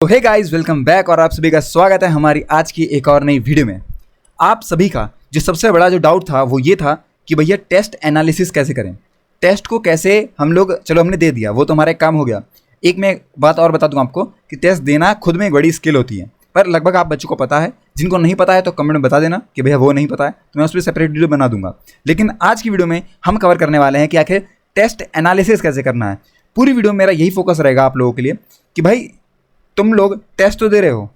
तो hey guys, welcome back और आप सभी का स्वागत है हमारी आज की एक और नई वीडियो में। आप सभी का जो सबसे बड़ा जो डाउट था वो ये था कि भैया टेस्ट एनालिसिस कैसे करें, टेस्ट को कैसे हम लोग, चलो हमने दे दिया, वो तो हमारा एक काम हो गया। एक मैं बात और बता दूं आपको कि टेस्ट देना खुद में एक बड़ी स्किल होती है, पर लगभग आप बच्चों को पता है। जिनको नहीं पता है तो कमेंट में बता देना कि भैया वो नहीं पता है, तो मैं उस पर सेपरेट वीडियो बना दूंगा। लेकिन आज की वीडियो में हम कवर करने वाले हैं कि आखिर टेस्ट एनालिसिस कैसे करना है। पूरी वीडियो में मेरा यही फोकस रहेगा आप लोगों के लिए कि भाई तुम लोग टेस्ट तो दे रहे हो,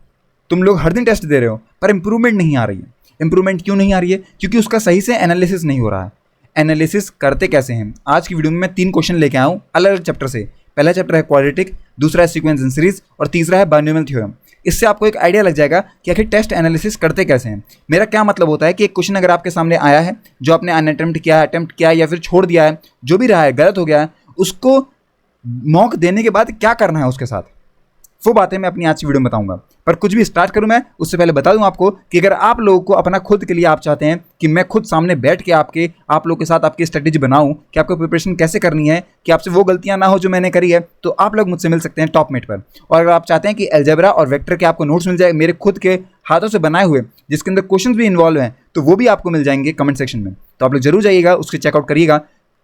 तुम लोग हर दिन टेस्ट दे रहे हो, पर इंप्रूवमेंट नहीं आ रही है। इंप्रूवमेंट क्यों नहीं आ रही है? क्योंकि उसका सही से एनालिसिस नहीं हो रहा है। एनालिसिस करते कैसे हैं? आज की वीडियो में मैं 3 क्वेश्चन लेके आया हूँ अलग अलग चैप्टर से। पहला चैप्टर है क्वाड्रेटिक, दूसरा है सीक्वेंस एंड सीरीज और तीसरा है बाइनोमियल थ्योरम। इससे आपको एक आइडिया लग जाएगा कि आखिर टेस्ट एनालिसिस करते कैसे हैं। मेरा क्या मतलब होता है कि एक क्वेश्चन अगर आपके सामने आया है जो आपने अटेम्प्ट किया या फिर छोड़ दिया है, जो भी रहा है, गलत हो गया है, उसको मॉक देने के बाद क्या करना है उसके साथ, वो बातें मैं अपनी आज की वीडियो में बताऊंगा। पर कुछ भी स्टार्ट करूं मैं उससे पहले बता दूं आपको कि अगर आप लोगों को अपना खुद के लिए आप चाहते हैं कि मैं खुद सामने बैठ के आप लोगों के साथ आपकी स्ट्रेटेजी बनाऊं कि आपको प्रिपरेशन कैसे करनी है, कि आपसे वो गलतियां ना हो जो मैंने करी है, तो आप लोग मुझसे मिल सकते हैं टॉपमेट पर। और अगर आप चाहते हैं कि अलजेब्रा और वेक्टर के आपको नोट्स मिल जाए मेरे खुद के हाथों से बनाए हुए, जिसके अंदर क्वेश्चन भी इन्वॉल्व हैं, तो वो भी आपको मिल जाएंगे कमेंट सेक्शन में। तो आप लोग जरूर जाइएगा, उसके चेकआउट करिएगा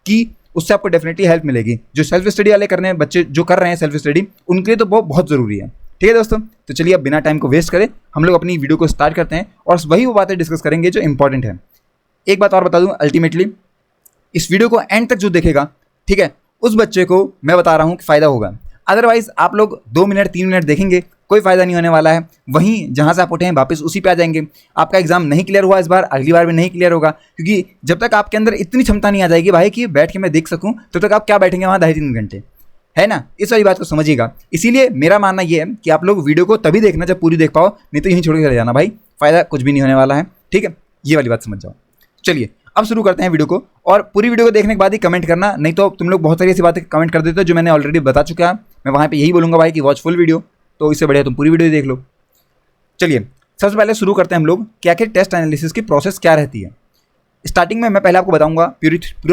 कि उससे आपको डेफिनेटली हेल्प मिलेगी। जो सेल्फ स्टडी वाले करने बच्चे जो कर रहे हैं सेल्फ स्टडी, उनके लिए तो बहुत ज़रूरी है। ठीक है दोस्तों, तो चलिए अब बिना टाइम को वेस्ट करें हम लोग अपनी वीडियो को स्टार्ट करते हैं और वही वो बातें डिस्कस करेंगे जो इंपॉर्टेंट है। एक बात और बता दूं, अल्टीमेटली इस वीडियो को एंड तक जो देखेगा, ठीक है, उस बच्चे को मैं बता रहा हूं कि फ़ायदा होगा। अदरवाइज आप लोग 2 मिनट 3 मिनट देखेंगे, कोई फ़ायदा नहीं होने वाला है। वहीं जहां से आप उठे हैं वापस उसी पे आ जाएंगे। आपका एग्जाम नहीं क्लियर हुआ इस बार, अगली बार भी नहीं क्लियर होगा, क्योंकि जब तक आपके अंदर इतनी क्षमता नहीं आ जाएगी भाई कि बैठ के मैं देख सकूं, तब तक आप क्या बैठेंगे वहाँ 2.5-3 घंटे, है ना। इस वाली बात को समझिएगा। इसीलिए मेरा मानना यह है कि आप लोग वीडियो को तभी देखना जब पूरी देख पाओ, नहीं तो यहीं छोड़ के चले जाना भाई, फ़ायदा कुछ भी नहीं होने वाला है। ठीक है, ये वाली बात समझ जाओ। चलिए अब शुरू करते हैं वीडियो को, और पूरी वीडियो को देखने के बाद ही कमेंट करना, नहीं तो तुम लोग बहुत सारी ऐसी बातें कमेंट कर देते हो जो मैंने ऑलरेडी बता चुका है। मैं वहाँ पे यही बोलूँगा भाई कि वॉच फुल वीडियो, तो इससे बढ़िया तुम पूरी वीडियो देख लो। चलिए सबसे पहले शुरू करते हैं हम लोग कि आखिर टेस्ट एनालिसिस की प्रोसेस क्या रहती है। स्टार्टिंग में मैं पहले आपको बताऊंगा,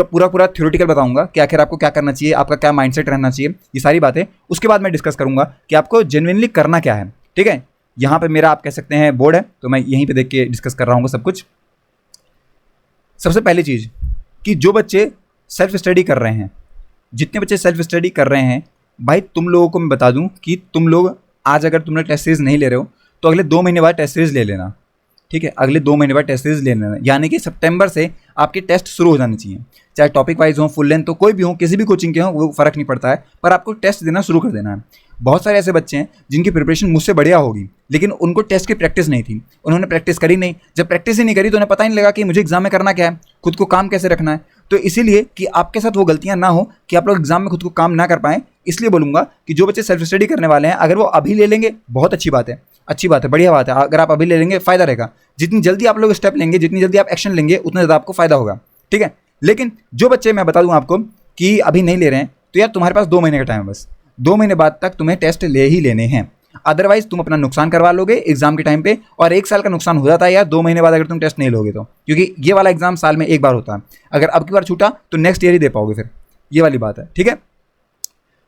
पूरा थ्योरेटिकल बताऊंगा कि आखिर आपको क्या करना चाहिए, आपका क्या माइंडसेट रहना चाहिए, ये सारी बातें। उसके बाद मैं डिस्कस करूंगा कि आपको जेन्युइनली करना क्या है। ठीक है, यहाँ पे मेरा आप कह सकते हैं बोर्ड है, तो मैं यहीं पे देख के डिस्कस कर रहा हूँ सब कुछ। सबसे पहली चीज़ कि जो बच्चे सेल्फ स्टडी कर रहे हैं, जितने बच्चे सेल्फ स्टडी कर रहे हैं भाई, तुम लोगों को मैं बता दूँ कि तुम लोग आज अगर तुम लोग टेस्ट सीरीज नहीं ले रहे हो तो अगले 2 महीने बाद टेस्ट सीरीज ले लेना। ठीक है, अगले 2 महीने बाद टेस्ट सीरीज ले लेना, यानी कि सितंबर से आपके टेस्ट शुरू हो जाने चाहिए। चाहे टॉपिक वाइज हो, फुल लेंथ तो कोई भी हो, किसी भी कोचिंग के हो, वो फ़र्क नहीं पड़ता है, पर आपको टेस्ट देना शुरू कर देना है। बहुत सारे ऐसे बच्चे हैं जिनकी प्रिपरेशन मुझसे बढ़िया होगी, लेकिन उनको टेस्ट की प्रैक्टिस नहीं थी, उन्होंने प्रैक्टिस करी नहीं। जब प्रैक्टिस ही नहीं करी तो उन्हें पता ही नहीं लगा कि मुझे एग्जाम में करना क्या है, खुद को काम कैसे रखना है। तो इसीलिए कि आपके साथ वो गलतियां ना हो कि आप लोग एग्जाम में खुद को काम ना कर पाएँ, इसलिए बोलूँगा कि जो बच्चे सेल्फ स्टडी करने वाले हैं अगर वो अभी ले लेंगे बहुत अच्छी बात है, अच्छी बात है, बढ़िया बात है। अगर आप अभी ले लेंगे फ़ायदा रहेगा। जितनी जल्दी आप लोग स्टेप लेंगे, जितनी जल्दी आप एक्शन लेंगे, उतना ज़्यादा आपको फ़ायदा होगा। ठीक है, लेकिन जो बच्चे मैं बता दूं आपको कि अभी नहीं ले रहे हैं, तो यार तुम्हारे पास 2 महीने का टाइम है, बस 2 महीने बाद तक तुम्हें टेस्ट ले ही लेने हैं। अदरवाइज तुम अपना नुकसान करवा लोगे एग्जाम के टाइम पे, और 1 साल का नुकसान हो जाता है यार 2 महीने बाद अगर तुम टेस्ट नहीं लोगे तो, क्योंकि ये वाला एग्जाम साल में 1 बार होता है। अगर अब की बार छूटा तो नेक्स्ट ईयर ही दे पाओगे फिर, ये वाली बात है। ठीक है,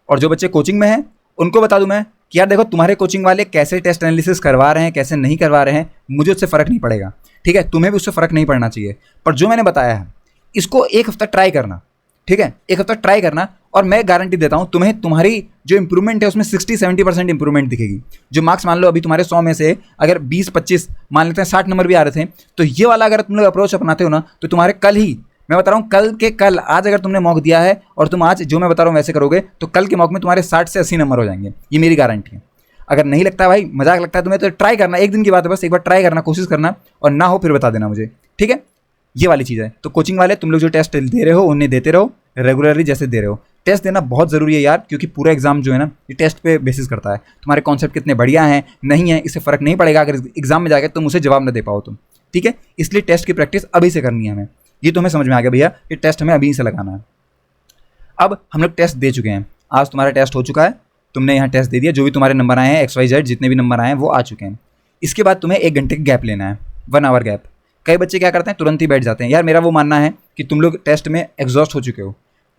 और जो बच्चे कोचिंग में हैं उनको बता दूं मैं कि यार देखो, तुम्हारे कोचिंग वाले कैसे टेस्ट एनालिसिस करवा रहे हैं, कैसे नहीं करवा रहे हैं, मुझे उससे फ़र्क नहीं पड़ेगा। ठीक है, तुम्हें भी उससे फ़र्क नहीं पड़ना चाहिए। पर जो मैंने बताया है इसको 1 हफ्ता ट्राई करना। ठीक है, 1 हफ्ता ट्राई करना, और मैं गारंटी देता हूं तुम्हें तुम्हारी जो इंप्रूवमेंट है उसमें 60-70% इंप्रूवमेंट दिखेगी। जो मार्क्स मान लो अभी तुम्हारे 100 में से अगर 20-25 मान लेते हैं 60 नंबर भी आ रहे थे, तो ये वाला अगर तुम लोग अप्रोच अपनाते हो ना, तो तुम्हारे कल ही, मैं बता रहा हूँ कल के कल, आज अगर तुमने मॉक दिया है और तुम आज जो मैं बता रहा हूँ वैसे करोगे, तो कल के मॉक में तुम्हारे 60 से 80 नंबर हो जाएंगे, ये मेरी गारंटी है। अगर नहीं लगता है भाई, मजाक लगता है तुम्हें, तो ट्राई करना, 1 दिन की बात है, बस एक बार ट्राई करना, कोशिश करना, और ना हो फिर बता देना मुझे। ठीक है, ये वाली चीज़ है। तो कोचिंग वाले तुम लोग जो टेस्ट दे रहे हो उन्हें देते रहो रेगुलरली जैसे दे रहे हो। टेस्ट देना बहुत ज़रूरी है यार, क्योंकि पूरा एग्जाम जो है ना ये टेस्ट पे बेसिस करता है। तुम्हारे कॉन्सेप्ट कितने बढ़िया हैं नहीं है, इससे फ़र्क नहीं पड़ेगा अगर एग्जाम में जाकर तुम उसे जवाब न दे पाओ तुम। ठीक है, इसलिए टेस्ट की प्रैक्टिस अभी से करनी है हमें। ये तो हमें समझ में आ गया भैया, ये टेस्ट हमें अभी से लगाना है। अब हम लोग टेस्ट दे चुके हैं, आज तुम्हारा टेस्ट हो चुका है, तुमने यहाँ टेस्ट दे दिया, जो भी तुम्हारे नंबर आए हैं XYZ जितने भी नंबर आए हैं वो आ चुके हैं। इसके बाद तुम्हें 1 घंटे का गैप लेना है, 1 आवर गैप। कई बच्चे क्या करते हैं, तुरंत ही बैठ जाते हैं। यार मेरा वो मानना है कि तुम लोग टेस्ट में एग्जॉस्ट हो चुके हो,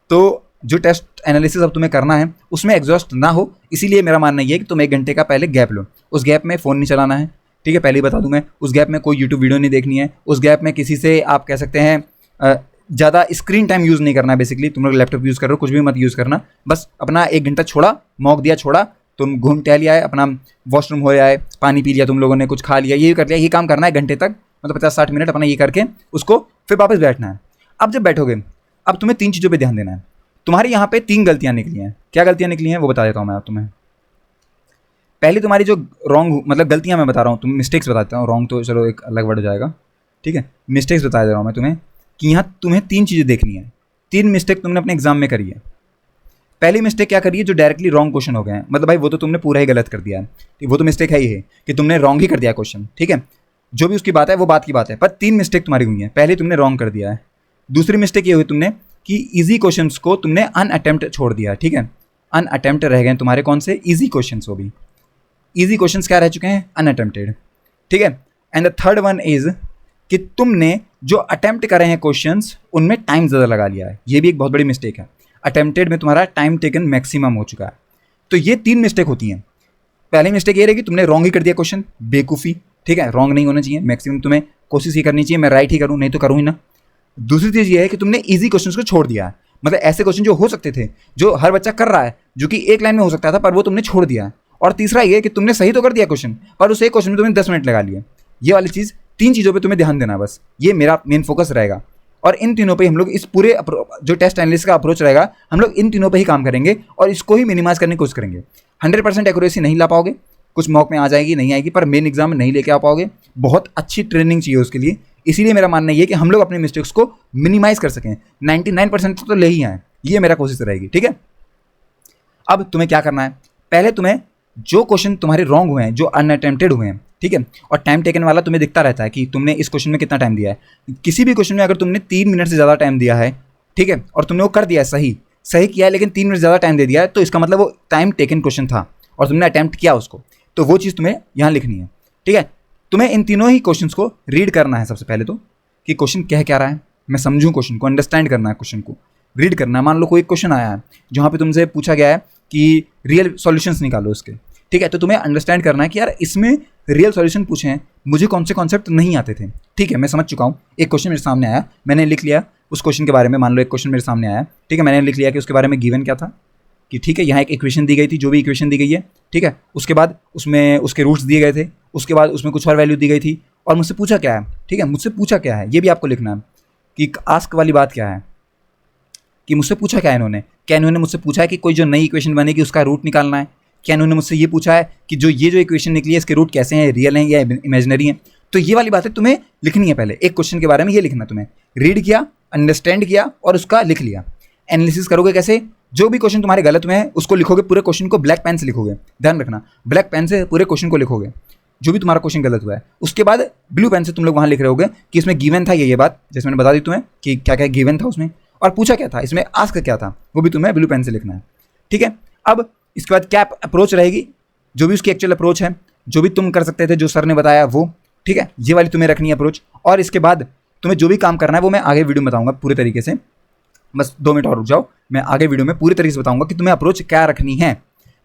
तो जो टेस्ट एनालिसिस अब तुम्हें करना है उसमें एग्जॉस्ट ना हो, इसीलिए मेरा मानना ये है कि तुम 1 घंटे का पहले गैप लो। उस गैप में फ़ोन नहीं चलाना है, ठीक है, पहले ही बता दूं मैं। उस गैप में कोई यूट्यूब वीडियो नहीं देखनी है। उस गैप में किसी से आप कह सकते हैं ज़्यादा स्क्रीन टाइम यूज़ नहीं करना है। बेसिकली तुम लोग लैपटॉप यूज़ कर रहे हो, कुछ भी मत यूज़ करना। बस अपना 1 घंटा छोड़ा, मॉक दिया, छोड़ा, तुम घूम टहल आए, अपना वॉशरूम हो आए, पानी पी लिया तुम लोगों ने, कुछ खा लिया, ये कर लिया। ये काम करना है 1 घंटे तक, मतलब 50-60 मिनट अपना ये करके उसको फिर वापस बैठना है। अब जब बैठोगे, अब तुम्हें 3 चीज़ों पे ध्यान देना है। तुम्हारी यहाँ पे 3 गलतियाँ निकली हैं। क्या गलतियाँ निकली हैं वो बता देता हूँ मैं तुम्हें। पहली तुम्हारी जो रॉन्ग, मतलब गलतियाँ मैं बता रहा हूँ, तुम मिस्टेक्स बताता हूँ। रॉन्ग तो चलो एक अलग वर्ड हो जाएगा, ठीक है। मिस्टेक्स बता दे रहा हूँ मैं तुम्हें कि यहाँ तुम्हें 3 चीज़ें देखनी है। 3 मिस्टेक तुमने अपने एग्जाम में करी है। पहली मिस्टेक क्या करी है, जो डायरेक्टली रॉन्ग क्वेश्चन हो गए हैं, मतलब भाई वो तो तुमने पूरा ही गलत कर दिया है, वो तो मिस्टेक है ही है कि तुमने रॉन्ग ही कर दिया क्वेश्चन, ठीक है। जो भी उसकी बात है वो बात की बात है, पर 3 मिस्टेक तुम्हारी हुई है। पहले तुमने रॉन्ग कर दिया है। दूसरी मिस्टेक ये हुई तुमने कि ईजी क्वेश्चंस को तुमने अनअटेम्प्ट छोड़ दिया, ठीक है। अनअटेम्प्ट रह गए तुम्हारे कौन से, ईजी क्वेश्चंस। वो भी ईजी क्वेश्चंस क्या रह चुके हैं, अनअटेम्प्टेड, ठीक है। And the third one is कि तुमने जो अटेम्प्ट करे हैं क्वेश्चंस उनमें टाइम ज़्यादा लगा लिया है। ये भी एक बहुत बड़ी मिस्टेक है। अटेम्प्टेड में तुम्हारा टाइम टेकन मैक्सिमम हो चुका है। तो ये 3 मिस्टेक होती हैं। पहली मिस्टेक ये रहेगी तुमने रॉन्ग ही कर दिया क्वेश्चन, बेवकूफ़ी, ठीक है। रॉन्ग नहीं होना चाहिए, मैक्सिमम तुम्हें कोशिश ही करनी चाहिए मैं राइट ही करूँ, नहीं तो करूँ ही ना। दूसरी चीज़ ये है कि तुमने ईजी क्वेश्चन को छोड़ दिया है, मतलब ऐसे क्वेश्चन जो हो सकते थे, जो हर बच्चा कर रहा है, जो कि एक लाइन में हो सकता था, पर वो तुमने छोड़ दिया है। और तीसरा ये कि तुमने सही तो कर दिया क्वेश्चन, पर उस एक क्वेश्चन में तुमने 10 मिनट लगा लिए। ये वाली चीज़, 3 चीज़ों पे तुम्हें ध्यान देना, बस ये मेरा मेन फोकस रहेगा। और इन तीनों पे हम लोग इस पूरे जो टेस्ट एनालिसिस का अप्रोच रहेगा, हम लोग इन तीनों पे ही काम करेंगे और इसको ही मिनिमाइज करने की कोशिश करेंगे। 100% एक्यूरेसी नहीं ला पाओगे, कुछ मॉक में आ जाएगी, नहीं आएगी, पर मेन एग्जाम में नहीं लेके आ पाओगे। बहुत अच्छी ट्रेनिंग चाहिए उसके लिए। इसीलिए मेरा मानना ये है कि हम लोग अपने मिस्टेक्स को मिनिमाइज कर सकें। 99% तो ले ही आए, ये मेरा कोशिश रहेगी, ठीक है। अब तुम्हें क्या करना है, पहले तुम्हें जो क्वेश्चन तुम्हारे रॉन्ग हुए हैं, जो अनअटेम्प्टेड हुए हैं, ठीक है, और टाइम टेकन वाला तुम्हें दिखता रहता है कि तुमने इस क्वेश्चन में कितना टाइम दिया है। किसी भी क्वेश्चन में अगर तुमने 3 मिनट से ज़्यादा टाइम दिया है, ठीक है, और तुमने वो कर दिया है, सही किया है, लेकिन 3 मिनट ज़्यादा टाइम दे दिया है, तो इसका मतलब वो टाइम टेकन क्वेश्चन था और तुमने अटैम्प्ट किया उसको, तो वो चीज़ तुम्हें यहाँ लिखनी है, ठीक है। तुम्हें इन तीनों ही क्वेश्चंस को रीड करना है सबसे पहले तो, कि क्वेश्चन कह क्या रहा है, मैं समझूँ क्वेश्चन को, अंडरस्टैंड करना है, क्वेश्चन को रीड करना है। मान लो कोई क्वेश्चन आया है जहाँ पे तुमसे पूछा गया है कि रियल सॉल्यूशंस निकालो उसके, ठीक है, तो तुम्हें अंडरस्टैंड करना है कि यार इसमें रियल सॉल्यूशन पूछे हैं, मुझे कौन से कॉन्सेप्ट नहीं आते थे, ठीक है, मैं समझ चुका हूँ। एक क्वेश्चन मेरे सामने आया, मैंने लिख लिया उस क्वेश्चन के बारे में। मान लो एक क्वेश्चन मेरे सामने आया, ठीक है, मैंने लिख लिया कि उसके बारे में गिवन क्या था, कि ठीक है यहाँ एक इक्वेशन दी गई थी, जो भी इक्वेशन दी गई है, ठीक है, उसके बाद उसमें उसके रूट्स दिए गए थे, उसके बाद उसमें कुछ और वैल्यू दी गई थी, और मुझसे पूछा क्या है, ठीक है, मुझसे पूछा क्या है, ये भी आपको लिखना है कि आस्क वाली बात क्या है, कि मुझसे पूछा क्या है इन्होंने। क्या इन्होंने मुझसे पूछा है कि कोई जो नई इक्वेशन बनेगी उसका रूट निकालना है? क्या इन्होंने मुझसे ये पूछा है कि जो इक्वेशन निकली है इसके रूट कैसे हैं, रियल हैं या इमेजिनरी हैं? तो ये वाली बातें तुम्हें लिखनी है पहले। एक क्वेश्चन के बारे में ये लिखना, तुम्हें रीड किया, अंडरस्टैंड किया और उसका लिख लिया। एनालिसिस करोगे कैसे? जो भी क्वेश्चन तुम्हारे गलत हुए हैं उसको लिखोगे, पूरे क्वेश्चन को ब्लैक पेन से लिखोगे, ध्यान रखना, ब्लैक पेन से पूरे क्वेश्चन को लिखोगे जो भी तुम्हारा क्वेश्चन गलत हुआ है। उसके बाद ब्लू पेन से तुम लोग वहाँ लिख रहे होगे कि इसमें गिवन था ये बात, जैसे मैंने बता दी तुम्हें कि क्या क्या गिवन था उसमें और पूछा क्या था, इसमें आस्क क्या था, वो भी तुम्हें ब्लू पेन से लिखना है, ठीक है। अब इसके बाद क्या अप्रोच रहेगी, जो भी उसकी एक्चुअल अप्रोच है, जो भी तुम कर सकते थे, जो सर ने बताया वो, ठीक है, ये वाली तुम्हें रखनी है अप्रोच। और इसके बाद तुम्हें जो भी काम करना है वो मैं आगे वीडियो में बताऊंगा पूरे तरीके से। बस 2 मिनट और रुक जाओ, मैं आगे वीडियो में पूरी तरीके से बताऊंगा कि तुम्हें अप्रोच क्या रखनी है,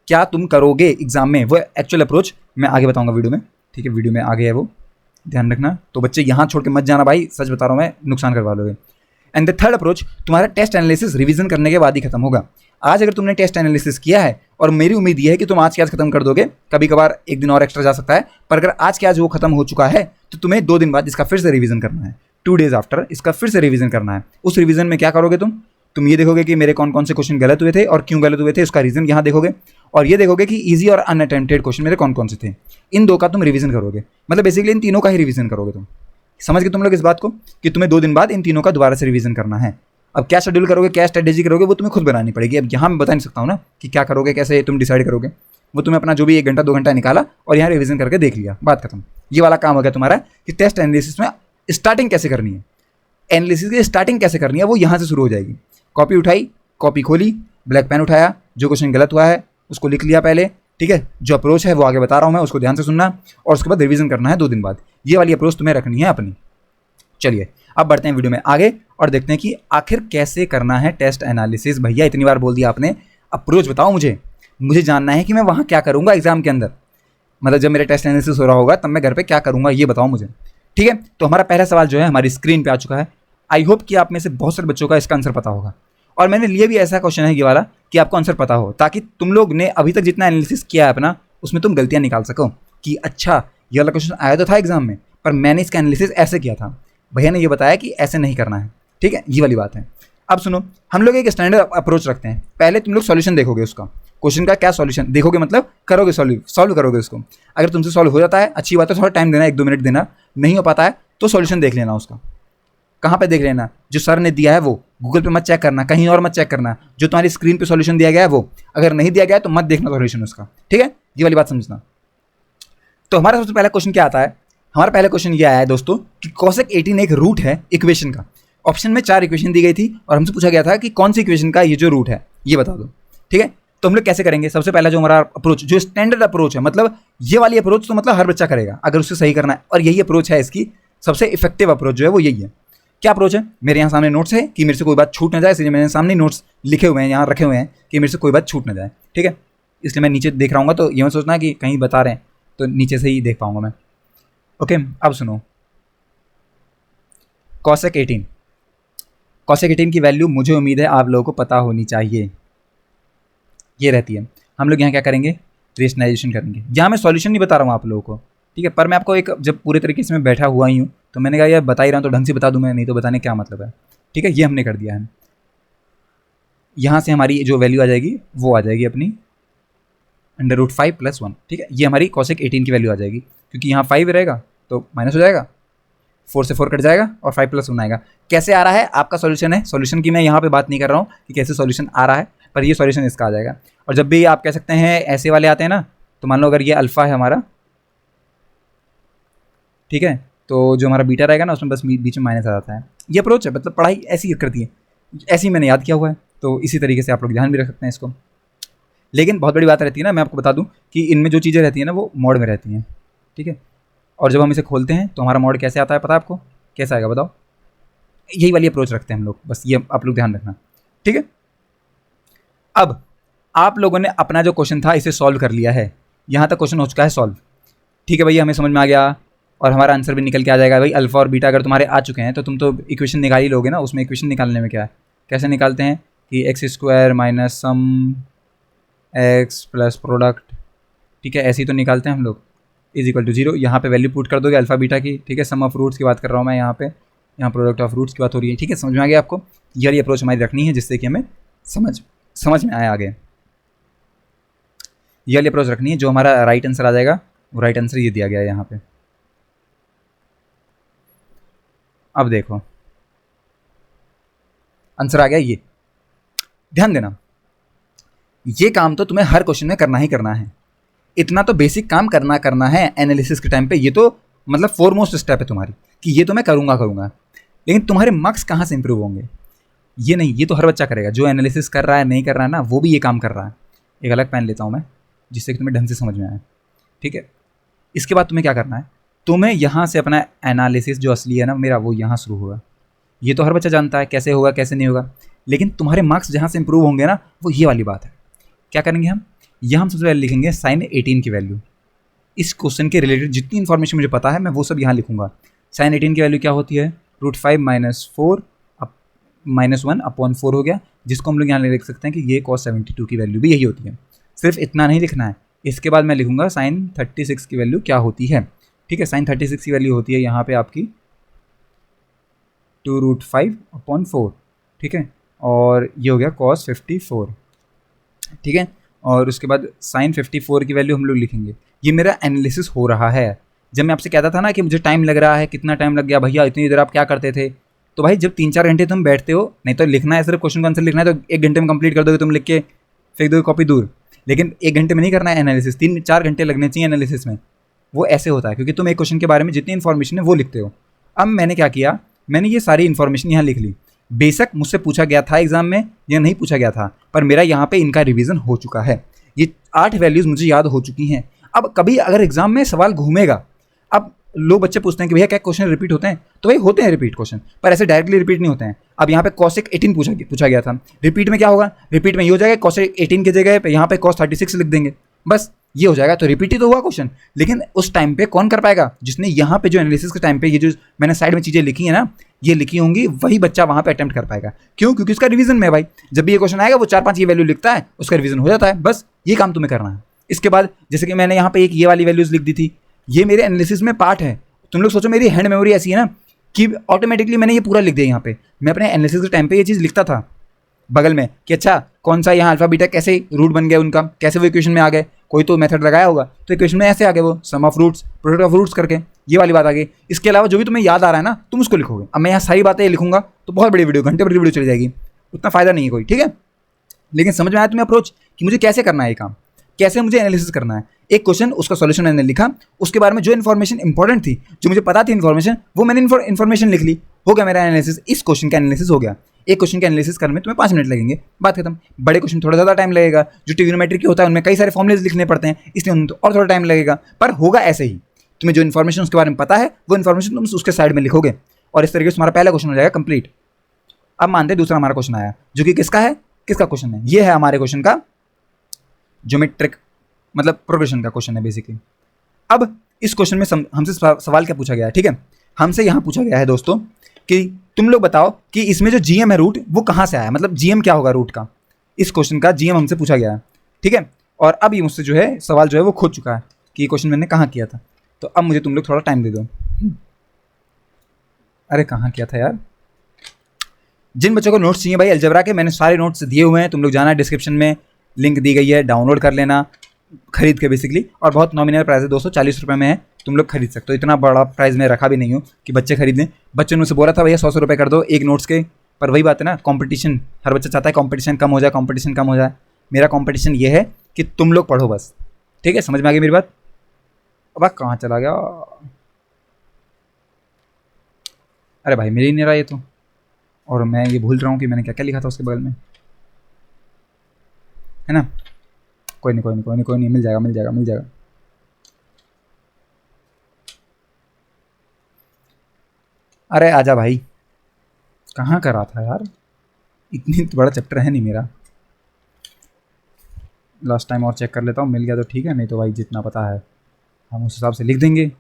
क्या तुम करोगे एग्जाम में, वो एक्चुअल अप्रोच मैं आगे बताऊंगा वीडियो में, ठीक है। वीडियो में आगे है वो, ध्यान रखना। तो बच्चे यहाँ छोड़ के मत जाना भाई, सच बता रहा हूँ मैं, नुकसान करवा लोगे। एंड द थर्ड अप्रोच, तुम्हारा टेस्ट एनालिसिस रिवीजन करने के बाद ही खत्म होगा। आज अगर तुमने टेस्ट एनालिसिस किया है, और मेरी उम्मीद ये है कि तुम आज के आज खत्म कर दोगे, कभी कभार एक दिन और एक्स्ट्रा जा सकता है, पर अगर आज के आज वो खत्म हो चुका है तो तुम्हें 2 दिन बाद इसका फिर से रिवीजन करना है, 2 डेज आफ्टर इसका फिर से रिवीजन करना है। उस रिवीजन में क्या करोगे तुम ये देखोगे कि मेरे कौन कौन से क्वेश्चन गलत हुए थे और क्यों गलत हुए थे, उसका रीजन यहाँ देखोगे, और ये देखोगे कि ईजी और अनअटेम्प्टेड क्वेश्चन मेरे कौन कौन से थे। इन 2 का तुम रिवीजन करोगे, मतलब बेसिकली इन तीनों का ही रिवीजन करोगे तुम। समझ गए तुम लोग इस बात को कि तुम्हें 2 दिन बाद इन तीनों का दोबारा से रिवीजन करना है। अब क्या शेड्यूल करोगे, क्या स्ट्रेटेजी करोगे, वो तुम्हें खुद बनानी पड़ेगी। अब यहाँ मैं बता नहीं सकता हूँ ना कि क्या करोगे, कैसे तुम डिसाइड करोगे, वो तुम्हें अपना जो भी 1 घंटा 2 घंटा निकाला और यहाँ रिवीजन करके देख लिया, बात खत्म। ये वाला काम हो गया तुम्हारा कि टेस्ट एनालिसिस में स्टार्टिंग कैसे करनी है, एनालिसिस की स्टार्टिंग कैसे करनी है, वो यहाँ से शुरू हो जाएगी। कॉपी उठाई, कॉपी खोली, ब्लैक पेन उठाया, जो क्वेश्चन गलत हुआ है उसको लिख लिया पहले, ठीक है। जो अप्रोच है वो आगे बता रहा हूँ मैं, उसको ध्यान से सुनना, और उसके बाद रिवीजन करना है 2 दिन बाद। ये वाली अप्रोच तुम्हें रखनी है अपनी। चलिए अब बढ़ते हैं वीडियो में आगे और देखते हैं कि आखिर कैसे करना है टेस्ट एनालिसिस। भैया इतनी बार बोल दिया आपने, अप्रोच बताओ मुझे जानना है कि मैं वहाँ क्या करूँगा एग्जाम के अंदर, मतलब जब मेरा टेस्ट एनालिसिस हो रहा होगा तब मैं घर पे क्या करूँगा ये बताओ मुझे। ठीक है, तो हमारा पहला सवाल जो है हमारी स्क्रीन पे आ चुका है। आई होप कि आप में से बहुत सारे बच्चों का इसका आंसर पता होगा, और मैंने लिए भी ऐसा क्वेश्चन है ये वाला कि आपको आंसर पता हो, ताकि तुम लोग ने अभी तक जितना एनालिसिस किया है अपना उसमें तुम गलतियाँ निकाल सको कि अच्छा ये वाला क्वेश्चन आया तो था एग्जाम में पर मैंने इसका एनालिसिस ऐसे किया था, भैया ने ये बताया कि ऐसे नहीं करना है। ठीक है, ये वाली बात है। अब सुनो, हम लोग एक स्टैंडर्ड अप्रोच रखते हैं। पहले तुम लोग सॉल्यूशन देखोगे, उसका क्वेश्चन का क्या सॉल्यूशन देखोगे, मतलब करोगे सॉल्व करोगे उसको। अगर तुमसे सॉल्व हो जाता है अच्छी बात है, थोड़ा टाइम देना, 1-2 मिनट देना। नहीं हो पाता है तो सॉल्यूशन देख लेना उसका। कहाँ पे देख लेना, जो सर ने दिया है वो गूगल पे मत चेक करना, कहीं और मत चेक करना, जो तुम्हारी स्क्रीन पे सॉल्यूशन दिया गया है वो, अगर नहीं दिया गया है तो मत देखना सॉल्यूशन उसका। ठीक है, ये वाली बात समझना। तो हमारा सबसे पहला क्वेश्चन क्या आता है, हमारा पहला क्वेश्चन ये आया है दोस्तों कि cosec 18 एक रूट है इक्वेशन का। ऑप्शन में 4 इक्वेशन दी गई थी और हमसे पूछा गया था कि कौन सी इक्वेशन का ये जो रूट है ये बता दो। ठीक है, तो हम लोग कैसे करेंगे, सबसे पहला जो हमारा अप्रोच, जो स्टैंडर्ड अप्रोच है, मतलब ये वाली अप्रोच तो मतलब हर बच्चा करेगा अगर उससे सही करना है, और यही अप्रोच है इसकी सबसे इफेक्टिव अप्रोच जो है वो यही है। क्या अप्रोच है, मेरे यहाँ सामने नोट्स है कि मेरे से कोई बात छूट ना जाए, इसलिए मेरे सामने नोट्स लिखे हुए हैं, यहाँ रखे हुए हैं कि मेरे से कोई बात छूट ना जाए। ठीक है, इसलिए मैं नीचे देख रहा हूँ, तो ये मत सोचना कि कहीं बता रहे हैं तो नीचे से ही देख पाऊंगा मैं। ओके, अब सुनो, cosec 18 की वैल्यू मुझे उम्मीद है आप लोगों को पता होनी चाहिए, ये रहती है। हम लोग यहाँ क्या करेंगे, रेशनलाइजेशन करेंगे। यहाँ मैं सॉल्यूशन नहीं बता रहा हूँ आप लोगों को, ठीक है, पर मैं आपको एक, जब पूरे तरीके से मैं बैठा हुआ ही हूँ तो मैंने कहा यार बता ही रहा हूँ तो ढंग से बता दूँ मैं, नहीं तो बताने क्या मतलब है। ठीक है, ये हमने कर दिया है। यहाँ से हमारी जो वैल्यू आ जाएगी वो आ जाएगी अपनी √5 + 1। ठीक है, ये हमारी cosec 18 की वैल्यू आ जाएगी, क्योंकि यहाँ 5 रहेगा तो माइनस हो जाएगा, 4 से 4 कट जाएगा और 5 + 1 आएगा। कैसे आ रहा है आपका सॉल्यूशन है, सॉल्यूशन की मैं यहाँ पे बात नहीं कर रहा हूँ कि कैसे सॉल्यूशन आ रहा है, पर ये सॉल्यूशन इसका आ जाएगा। और जब भी आप कह सकते हैं ऐसे वाले आते हैं ना, तो मान लो अगर ये अल्फ़ा है हमारा, ठीक है, तो जो हमारा बीटा रहेगा ना उसमें बस बीच में माइनस आ जाता है। ये अप्रोच है, मतलब पढ़ाई ऐसी करती है, ऐसी मैंने याद किया हुआ है, तो इसी तरीके से आप लोग ध्यान भी रख सकते हैं इसको। लेकिन बहुत बड़ी बात रहती है ना, मैं आपको बता दूं कि इनमें जो चीज़ें रहती हैं ना वो मोड में रहती हैं। ठीक है, और जब हम इसे खोलते हैं तो हमारा मोड कैसे आता है पता है आपको, कैसा आएगा बताओ, यही वाली अप्रोच रखते हैं हम लोग, बस ये आप लोग ध्यान रखना। ठीक है, अब आप लोगों ने अपना जो क्वेश्चन था इसे सॉल्व कर लिया है, यहाँ तक क्वेश्चन हो चुका है सॉल्व। ठीक है भैया, हमें समझ में आ गया और हमारा आंसर भी निकल के आ जाएगा। भाई अल्फ़ा और बीटा अगर तुम्हारे आ चुके हैं तो तुम तो इक्वेशन निकाल ही लोगे ना, उसमें इक्वेशन निकालने में क्या है, कैसे निकालते हैं कि x² - सम x + प्रोडक्ट, ठीक है, ऐसे ही तो निकालते हैं हम लोग, = 0। यहाँ पे वैल्यू पुट कर दोगे अल्फ़ा बीटा की। ठीक है, सम ऑफ रूट्स की बात कर रहा हूँ मैं यहाँ पे, यहाँ प्रोडक्ट ऑफ रूट्स की बात हो रही है। ठीक है, समझ में आ गया आपको, ये अप्रोच हमारी रखनी है जिससे कि हमें समझ में आए आगे। ये वाली अप्रोच रखनी है, जो हमारा राइट आंसर आ जाएगा वो राइट आंसर ये दिया गया है यहाँ पे। अब देखो आंसर आ गया, ये ध्यान देना, ये काम तो तुम्हें हर क्वेश्चन में करना ही करना है। इतना तो बेसिक काम करना है एनालिसिस के टाइम पे, ये तो मतलब फोरमोस्ट स्टेप है तुम्हारी कि ये तो मैं करूँगा। लेकिन तुम्हारे मार्क्स कहाँ से इंप्रूव होंगे, ये नहीं, ये तो हर बच्चा करेगा, जो एनालिसिस कर रहा है नहीं कर रहा है ना, वो भी ये काम कर रहा है। एक अलग पेन लेता हूँ मैं जिससे कि तुम्हें ढंग से समझ में आए। ठीक है, इसके बाद तुम्हें क्या करना है, तुम्हें यहाँ से अपना एनालिसिस जो असली है ना मेरा, वो यहाँ शुरू होगा। ये तो हर बच्चा जानता है कैसे होगा कैसे नहीं होगा, लेकिन तुम्हारे मार्क्स जहाँ से इंप्रूव होंगे ना वो ये वाली बात है। क्या करेंगे हम, यहाँ हम सबसे पहले लिखेंगे sin 18 की वैल्यू। इस क्वेश्चन के रिलेटेड जितनी इन्फॉर्मेशन मुझे पता है मैं वो सब यहाँ लिखूंगा। sin 18 की वैल्यू क्या होती है, √5 - 4 -1/4 हो गया, जिसको हम लोग यहाँ लिख सकते हैं कि ये cos 72 की वैल्यू भी यही होती है। सिर्फ इतना नहीं लिखना है, इसके बाद मैं लिखूंगा sin 36 की वैल्यू क्या होती है। ठीक है, sin 36 की वैल्यू होती है यहाँ पे आपकी 2√5/4। ठीक है, और ये हो गया cos 54। ठीक है, और उसके बाद sin 54 की वैल्यू हम लोग लिखेंगे। ये मेरा एनालिसिस हो रहा है। जब मैं आपसे कहता था ना कि मुझे टाइम लग रहा है, कितना टाइम लग गया भैया, इतनी देर आप क्या करते थे, तो भाई जब 3-4 घंटे तुम बैठते हो, नहीं तो लिखना है सिर्फ क्वेश्चन का आंसर लिखना है तो 1 घंटे में कंप्लीट कर दोगे, तुम लिख के फेंक दोगे कॉपी दूर। लेकिन 1 घंटे में नहीं करना है एनालिसिस, 3-4 घंटे लगने चाहिए एनालिसिस में। वो ऐसे होता है क्योंकि तुम एक क्वेश्चन के बारे में जितनी इन्फॉर्मेशन है वो लिखते हो। अब मैंने क्या किया, मैंने ये सारी इन्फॉर्मेशन यहाँ लिख ली। बेशक मुझसे पूछा गया था एग्जाम में या नहीं पूछा गया था, पर मेरा यहाँ पे इनका रिवीजन हो चुका है। ये 8 वैल्यूज़ मुझे याद हो चुकी हैं। अब कभी अगर एग्जाम में सवाल घूमेगा, अब लोग बच्चे पूछते हैं कि भैया क्या क्वेश्चन रिपीट होते हैं, तो भाई होते हैं रिपीट क्वेश्चन, पर ऐसे डायरेक्टली रिपीट नहीं होते हैं। अब यहाँ पे cosec 18 पूछा गया था, रिपीट में क्या होगा, रिपीट में ये हो जाएगा cosec 18 की जगह पे यहाँ पे cos 36 लिख देंगे, बस ये हो जाएगा। तो रिपीट ही तो हुआ क्वेश्चन, लेकिन उस टाइम पे कौन कर पाएगा, जिसने यहाँ पे जो एनालिसिस के टाइम पे ये जो मैंने साइड में चीज़ें लिखी है ना, ये लिखी होंगी, वही बच्चा वहाँ पे अटेम्प्ट कर पाएगा। क्यों? क्योंकि उसका रिवीजन में भाई जब भी ये क्वेश्चन आएगा वो 4-5 ये वैल्यू लिखता है, उसका रिवीजन हो जाता है, बस ये काम तुम्हें करना है। इसके बाद जैसे कि मैंने यहाँ पे एक ये वाली वैल्यूज लिख दी थी, ये मेरे एनालिसिस में पार्ट है। तुम लोग सोचो मेरी हैंड मेमोरी ऐसी है ना कि ऑटोमेटिकली मैंने ये पूरा लिख दिया। यहाँ पे मैं अपने एनालिसिस के टाइम पे ये चीज़ लिखता था बगल में कि अच्छा कौन सा यहाँ अल्फा बीटा कैसे रूट बन गया उनका, कैसे वो इक्वेशन में आ गए, कोई तो मेथड लगाया होगा तो इक्वेशन में ऐसे आ गए वो some of roots product of roots करके, ये वाली बात आ गई। इसके अलावा जो भी तुम्हें याद आ रहा है ना तुम उसको लिखोगे। अब मैं यहाँ सारी बातें लिखूंगा तो बहुत बड़ी वीडियो, घंटे बड़ी वीडियो चली जाएगी, उतना फायदा नहीं है कोई, ठीक है। लेकिन समझ में आया तुम्हें अप्रोच कि मुझे कैसे करना है ये काम, कैसे मुझे एनालिसिस करना है। एक क्वेश्चन उसका सॉल्यूशन मैंने लिखा, उसके बारे में जो इन्फॉर्मेशन इंपॉर्टेंट थी, जो मुझे पता थी इन्फॉर्मेशन, वो मैंने इन्फॉर्मेशन लिख ली, हो गया मेरा एनालिसिस। इस क्वेश्चन का एनालिसिस हो गया। एक क्वेश्चन का एनालिसिस करने में तुम्हें 5 मिनट लगेंगे, बात खत्म। बड़े क्वेश्चन थोड़ा ज़्यादा टाइम लगेगा, जो ट्रिग्नोमेट्री के होता है उनमें कई सारे फॉर्मुलेज लिखने पड़ते हैं, इसलिए उनमें तो और थोड़ा टाइम लगेगा, पर होगा ऐसे ही। तुम्हें जो इन्फॉर्मेशन उसके बारे में पता है वो इन्फॉर्मेशन तुम उसके साइड में लिखोगे और इस तरीके से तुम्हारा पहला क्वेश्चन हो जाएगा कंप्लीट। अब मानते हैं दूसरा हमारा क्वेश्चन आया, जो कि किसका है, किसका क्वेश्चन है, ये है हमारे क्वेश्चन का ज्योमेट्रिक मतलब प्रोग्रेशन का क्वेश्चन है बेसिकली। अब इस क्वेश्चन में हमसे सवाल क्या पूछा गया है, ठीक है, हमसे यहाँ पूछा गया है दोस्तों कि तुम लोग बताओ कि इसमें जो जीएम है रूट वो कहाँ से आया, मतलब जीएम क्या होगा रूट का। इस क्वेश्चन का जीएम हमसे पूछा गया है, ठीक है। और अब ये मुझसे जो है सवाल जो है वो खोज चुका है कि ये क्वेश्चन मैंने कहाँ किया था। तो अब मुझे तुम लोग थोड़ा टाइम दे दो। अरे कहाँ किया था यार। जिन बच्चों को नोट्स चाहिए भाई अलजेब्रा के, मैंने सारे नोट्स दिए हुए हैं, तुम लोग जाना डिस्क्रिप्शन में लिंक दी गई है, डाउनलोड कर लेना खरीद के बेसिकली। और बहुत नॉमिनल प्राइस है, 240 रुपये में है, तुम लोग खरीद सकते हो। इतना बड़ा प्राइस मैं रखा भी नहीं हूँ कि बच्चे खरीद लें। बच्चों ने मुझसे बोला था भैया 100 रुपये कर दो एक नोट्स के, पर वही बात है ना, कंपटीशन, हर बच्चा चाहता है कंपटीशन कम हो जाए, कंपटीशन कम हो जाए। मेरा कंपटीशन ये है कि तुम लोग पढ़ो बस, ठीक है। समझ में आ गई मेरी बात। अब कहाँ चला गया, अरे भाई मेरी नहीं रहा ये तो, और मैं ये भूल रहा हूँ कि मैंने क्या क्या लिखा था उसके बगल में, है ना। कोई नहीं, मिल जाएगा। अरे आजा भाई, कहाँ कर रहा था यार, इतनी बड़ा चैप्टर है नहीं मेरा। लास्ट टाइम और चेक कर लेता हूँ, मिल गया तो ठीक है, नहीं तो भाई जितना पता है हम उस हिसाब से लिख देंगे।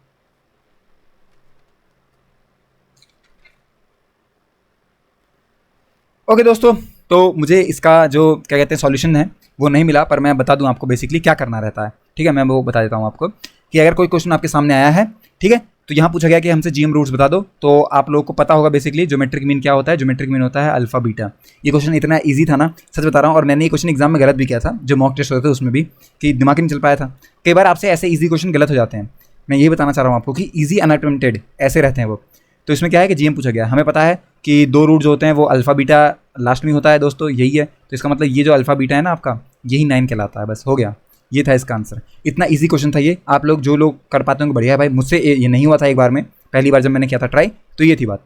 ओके दोस्तों, तो मुझे इसका जो क्या कहते हैं सॉल्यूशन है वो नहीं मिला, पर मैं बता दूं आपको बेसिकली क्या करना रहता है, ठीक है। मैं वो बता देता हूं आपको कि अगर कोई क्वेश्चन आपके सामने आया है, ठीक है, तो यहाँ पूछा गया कि हमसे जीएम रूट्स बता दो, तो आप लोगों को पता होगा बेसिकली ज्योमेट्रिक मीन क्या होता है। ज्योमेट्रिक मीन होता है अल्फा बीटा। ये क्वेश्चन इतना ईजी था ना, सच बता रहा हूँ, और मैंने ये क्वेश्चन एग्जाम में गलत भी किया था, जो मॉक टेस्ट होते थे उसमें भी, कि दिमाग नहीं चल पाया था। कई बार आपसे ऐसे ईजी क्वेश्चन गलत हो जाते हैं। मैं यही बताना चाह रहा हूँ आपको कि ईजी अनअटेम्प्टेड ऐसे रहते हैं वो। तो इसमें क्या है कि जीएम पूछा गया, हमें पता है कि 2 रूट जो होते हैं वो अल्फा बीटा लास्ट में होता है दोस्तों, यही है। तो इसका मतलब ये जो अल्फा बीटा है ना आपका, यही 9 कहलाता है, बस हो गया। ये था इसका आंसर। इतना इजी क्वेश्चन था ये, आप लोग जो लोग कर पाते होंगे बढ़िया है भाई। मुझसे ये नहीं हुआ था एक बार में, पहली बार जब मैंने किया था ट्राई, तो ये थी बात।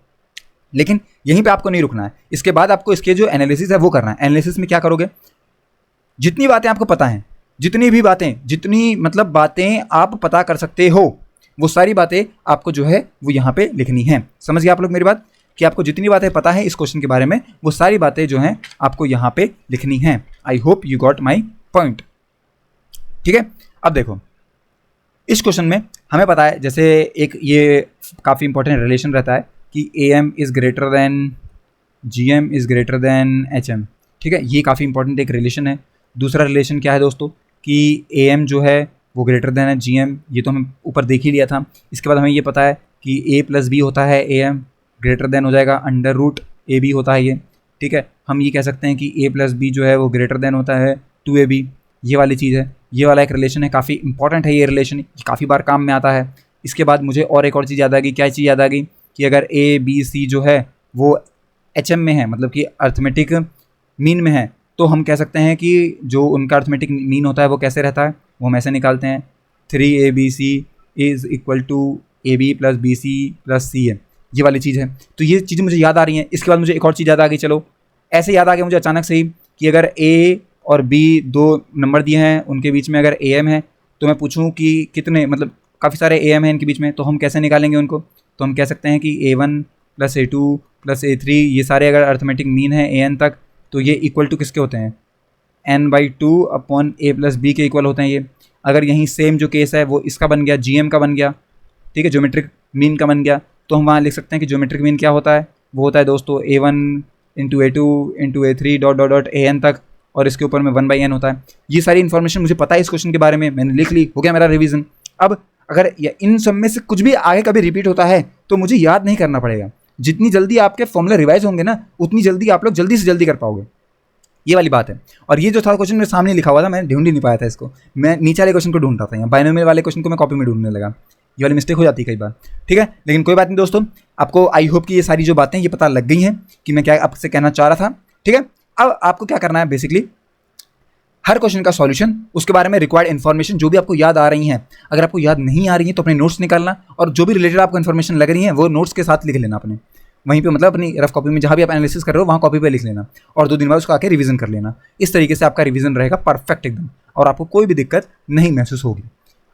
लेकिन यहीं पे आपको नहीं रुकना है, इसके बाद आपको इसके जो एनालिसिस है वो करना है। एनालिसिस में क्या करोगे, जितनी बातें आपको पता हैं, जितनी मतलब बातें आप पता कर सकते हो, वो सारी बातें आपको जो है वो यहाँ पे लिखनी है। समझ गए आप लोग मेरी बात, कि आपको जितनी बातें पता है इस क्वेश्चन के बारे में, वो सारी बातें जो हैं आपको यहाँ पे लिखनी हैं। I hope you got my point, ठीक है। अब देखो इस क्वेश्चन में हमें पता है, जैसे एक ये काफ़ी इंपॉर्टेंट रिलेशन रहता है कि AM is greater than GM is greater than HM, ठीक है। ये काफ़ी इंपॉर्टेंट एक रिलेशन है। दूसरा रिलेशन क्या है दोस्तों कि AM जो है वो ग्रेटर देन है GM, ये तो हमें ऊपर देख ही लिया था। इसके बाद हमें ये पता है कि A + B होता है AM, ग्रेटर देन हो जाएगा √AB होता है ये, ठीक है। हम ये कह सकते हैं कि A + B जो है वो ग्रेटर देन होता है 2AB, ये वाली चीज़ है। ये वाला एक रिलेशन है, काफ़ी इंपॉर्टेंट है ये रिलेशन, काफ़ी बार काम में आता है। इसके बाद मुझे और एक और चीज़ याद आ गई। क्या चीज़ याद आ गई कि अगर ABC जो है वो HM में है, मतलब कि अर्थमेटिक मीन में है, तो हम कह सकते हैं कि जो उनका अर्थमेटिक मीन होता है वो कैसे रहता है, वो हम ऐसे निकालते हैं 3ABC is equal to AB + BC + C है, ये वाली चीज़ है। तो ये चीज़ें मुझे याद आ रही हैं। इसके बाद मुझे एक और चीज़ याद आ गई, चलो ऐसे याद आ गया मुझे अचानक से ही, कि अगर A और B 2 नंबर दिए हैं, उनके बीच में अगर AM है, तो मैं पूछूं कि कितने, मतलब काफ़ी सारे AM हैं इनके बीच में, तो हम कैसे निकालेंगे उनको? तो हम कह सकते हैं कि A1 + A2 + A3 ये सारे अगर अर्थमेटिक मीन है AN तक, तो ये इक्वल टू किसके होते हैं? n/2 अपॉन A + B के इक्वल होते हैं ये। अगर यहीं सेम जो केस है वो इसका बन गया, GM का बन गया, ठीक है, ज्योमेट्रिक मीन का बन गया, तो हम वहाँ लिख सकते हैं कि ज्योमेट्रिक मीन क्या होता है? वो होता है दोस्तों A1 × A2 × A3 ... AN तक, और इसके ऊपर में 1/n होता है। ये सारी इन्फॉर्मेशन मुझे पता है इस क्वेश्चन के बारे में, मैंने लिख ली, हो गया मेरा रिवीजन। अब अगर इन सब में से कुछ भी आगे कभी रिपीट होता है तो मुझे याद नहीं करना पड़ेगा। जितनी जल्दी आपके फॉर्मूले रिवाइज होंगे ना, उतनी जल्दी आप लोग जल्दी से जल्दी कर पाओगे, ये वाली बात है। और ये जो था क्वेश्चन मेरे सामने लिखा हुआ था, मैं ढूंढ ही नहीं पाया था इसको, मैं नीचे वाले क्वेश्चन को ढूंढ रहा था, यहाँ बाइनोमियल वाले क्वेश्चन को मैं कॉपी में ढूंढने लगा। ये वाली मिस्टेक हो जाती है कई बार, ठीक है, लेकिन कोई बात नहीं दोस्तों। आपको आई होप कि ये सारी जो बातें ये पता लग गई हैं कि मैं क्या आपसे कहना चाह रहा था, ठीक है। अब आपको क्या करना है, बेसिकली हर क्वेश्चन का सॉल्यूशन, उसके बारे में रिक्वायर्ड इन्फॉर्मेशन जो भी आपको याद आ रही हैं, अगर आपको याद नहीं आ रही है तो अपने नोट्स निकालना, और जो भी रिलेटेड आपको इन्फॉर्मेशन लग रही है वो नोट्स के साथ लिख लेना अपने वहीं पे, मतलब अपनी रफ कॉपी में जहाँ भी आप एनालिसिस कर रहे हो वहाँ कॉपी पे लिख लेना, और 2 दिन बाद उसको आके रिवीजन कर लेना। इस तरीके से आपका रिवीजन रहेगा परफेक्ट एकदम, और आपको कोई भी दिक्कत नहीं महसूस होगी।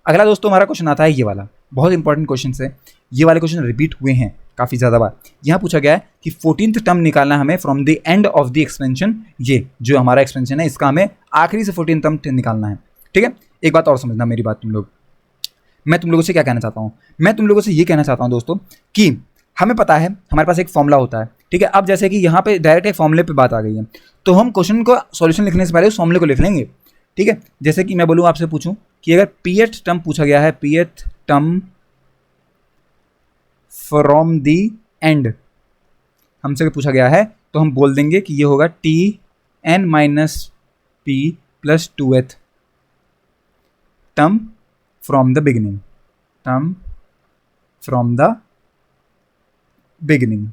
अगला दोस्तों हमारा क्वेश्चन आता है ये वाला, बहुत इंपॉर्टेंट क्वेश्चन है। ये वाले क्वेश्चन रिपीट हुए हैं काफ़ी ज़्यादा बार। यहाँ पूछा गया है कि 14th टर्म निकालना हमें from the end of the expansion. ये जो हमारा एक्सपेंशन है इसका हमें आखिरी से 14th टर्म निकालना है, ठीक है। एक बात और समझना मेरी बात तुम लोग, मैं तुम लोगों से क्या कहना चाहता हूँ, मैं तुम लोगों से ये कहना चाहता हूँ दोस्तों कि हमें पता है हमारे पास एक फॉर्मूला होता है, ठीक है। अब जैसे कि यहाँ पे डायरेक्ट एक फॉर्मूले पे बात आ गई है, तो हम क्वेश्चन को सॉल्यूशन लिखने से पहले उस फॉर्मूले को लिख लेंगे, ठीक है। जैसे कि मैं बोलूँ आपसे पूछूं कि अगर pth टर्म पूछा गया है, pth term from the and हमसे पूछा गया है, तो हम बोल देंगे कि ये होगा Tn - p + 2th term from the beginning, term from the beginning.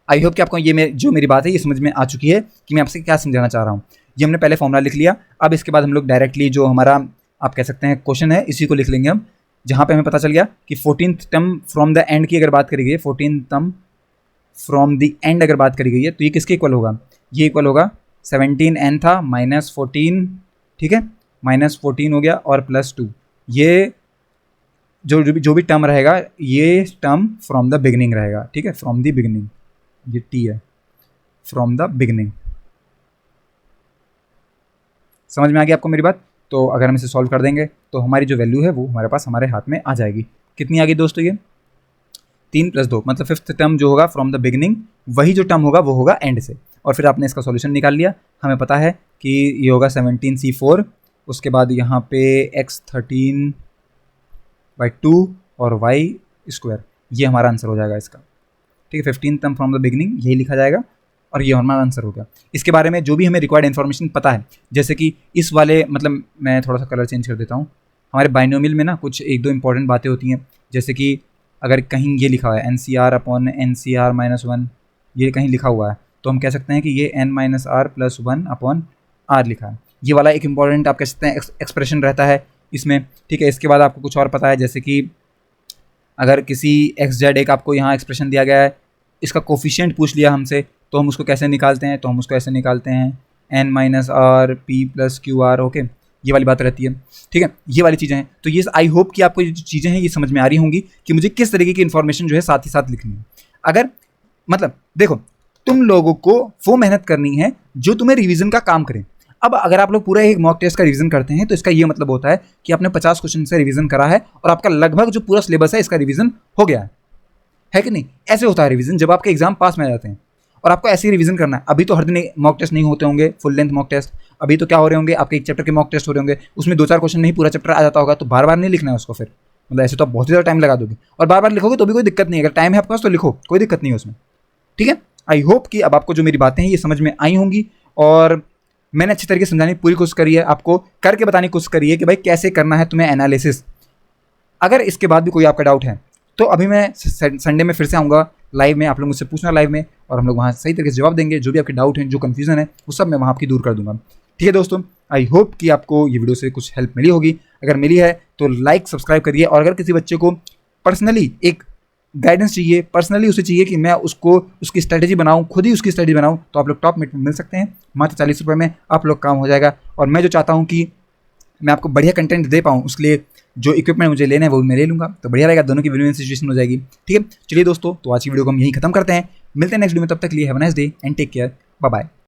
I hope कि आपको ये जो मेरी बात है ये समझ में आ चुकी है कि मैं आपसे क्या समझाना चाह रहा हूँ। ये हमने पहले फॉर्मूला लिख लिया, अब इसके बाद हम लोग डायरेक्टली जो हमारा आप कह सकते हैं क्वेश्चन है इसी को लिख लेंगे हम, जहाँ पे हमें पता चल गया कि 14th term from the end की अगर बात करी गई है, 14th term from the end अगर बात करी गई है, तो ये किसके इक्वल होगा? ये इक्वल होगा 17n था -14, ठीक है, -14 हो गया और +2। ये जो भी टर्म रहेगा ये टर्म फ्रॉम द बिगिनिंग रहेगा, ठीक है, फ्रॉम द बिगिनिंग, ये T है, फ्रॉम द बिगिनिंग। समझ में आ गया आपको मेरी बात? तो अगर हम इसे सॉल्व कर देंगे तो हमारी जो वैल्यू है वो हमारे पास हमारे हाथ में आ जाएगी। कितनी आ गई दोस्तों? ये 3 + 2, मतलब 5th टर्म जो होगा फ्रॉम द बिगिनिंग, वही जो टर्म होगा वो होगा एंड से। और फिर आपने इसका सॉल्यूशन निकाल लिया, हमें पता है कि ये होगा 17c4, उसके बाद यहाँ पे x13/2 और y², ये हमारा आंसर हो जाएगा इसका, ठीक है। 15th term from the beginning यही लिखा जाएगा और ये हमारा आंसर हो गया। इसके बारे में जो भी हमें रिक्वायर्ड इन्फॉर्मेशन पता है, जैसे कि इस वाले, मतलब मैं थोड़ा सा कलर चेंज कर देता हूँ, हमारे बाइनोमियल में ना कुछ 1-2 इंपॉर्टेंट बातें होती हैं, जैसे कि अगर कहीं ये लिखा हुआ है NCR/NCR-1, ये कहीं लिखा हुआ है, तो हम कह सकते हैं कि ये n-r+1/r लिखा है। ये वाला एक इंपॉर्टेंट आप कह सकते हैं एक्सप्रेशन रहता है इसमें, ठीक है। इसके बाद आपको कुछ और पता है, जैसे कि अगर किसी XZ एक आपको यहाँ एक्सप्रेशन दिया गया है, इसका कोफिशिएंट पूछ लिया हमसे, तो हम उसको कैसे निकालते हैं? तो हम उसको ऐसे निकालते हैं n-r p + qr, ओके, ये वाली बात रहती है, ठीक है। ये वाली चीज़ें हैं, तो ये आई होप कि आपको ये जो चीज़ें हैं ये समझ में आ रही होंगी कि मुझे किस तरीके की इन्फॉर्मेशन जो है साथ ही साथ लिखनी है। अगर मतलब देखो, तुम लोगों को वो मेहनत करनी है जो तुम्हें रिवीजन का काम करे। अब अगर आप लोग पूरा एक मॉक टेस्ट का रिवीजन करते हैं तो इसका ये मतलब होता है कि आपने 50 क्वेश्चन से रिवीजन करा है और आपका लगभग जो पूरा सिलेबस है इसका रिवीजन हो गया है कि नहीं? ऐसे होता है रिवीजन जब आपके एग्जाम पास में आ जाते हैं, और आपको ऐसे ही रिवीजन करना है। अभी तो हर दिन मॉक टेस्ट नहीं होते होंगे, फुल लेंथ मॉक टेस्ट, अभी तो क्या हो रहे होंगे, आपके एक चैप्टर के मॉक टेस्ट हो रहे होंगे, उसमें 2-4 क्वेश्चन नहीं पूरा चैप्टर आ जाता होगा, तो बार बार नहीं लिखना है उसको फिर, मतलब ऐसे तो आप बहुत ही ज़्यादा टाइम लगा दोगे, और बार बार लिखोगे तो भी कोई दिक्कत नहीं है। अगर टाइम है आपके पास तो लिखो, कोई दिक्कत नहीं है उसमें, ठीक है। आई होप कि अब आपको जो मेरी बातें हैं ये समझ में आई होंगी, और मैंने अच्छी तरीके से समझाने की पूरी कोशिश करी है, आपको करके बताने की कोशिश करी है कि भाई कैसे करना है तुम्हें एनालिसिस। अगर इसके बाद भी कोई आपका डाउट है तो अभी मैं संडे में फिर से आऊँगा लाइव में, आप लोग मुझसे पूछना लाइव में, और हम लोग वहाँ सही तरीके से जवाब देंगे। जो भी आपके डाउट हैं, जो कन्फ्यूजन है, वो सब मैं वहाँ आपकी दूर कर दूँगा, ठीक है दोस्तों। आई होप कि आपको ये वीडियो से कुछ हेल्प मिली होगी। अगर मिली है तो लाइक सब्सक्राइब करिए, और अगर किसी बच्चे को पर्सनली एक गाइडेंस चाहिए, पर्सनली उसे चाहिए कि मैं उसको उसकी स्ट्रेटेजी बनाऊं, खुद ही उसकी स्ट्रेटेजी बनाऊं, तो आप लोग टॉप में मिल सकते हैं। मात्र 40 रुपये में आप लोग काम हो जाएगा। और मैं जो चाहता हूं कि मैं आपको बढ़िया कंटेंट दे पाऊँ उसके लिए जो इक्विपमेंट मुझे लेना है वो मैं ले लूँगा, तो बढ़िया रहेगा, दोनों की विन विन सिचुएशन हो जाएगी। ठीक है, चलिए दोस्तों, तो आज की वीडियो को हम यहीं खत्म करते हैं, मिलते हैं नेक्स्ट वीडियो में, तब तक के लिए have a nice day and take care, bye bye.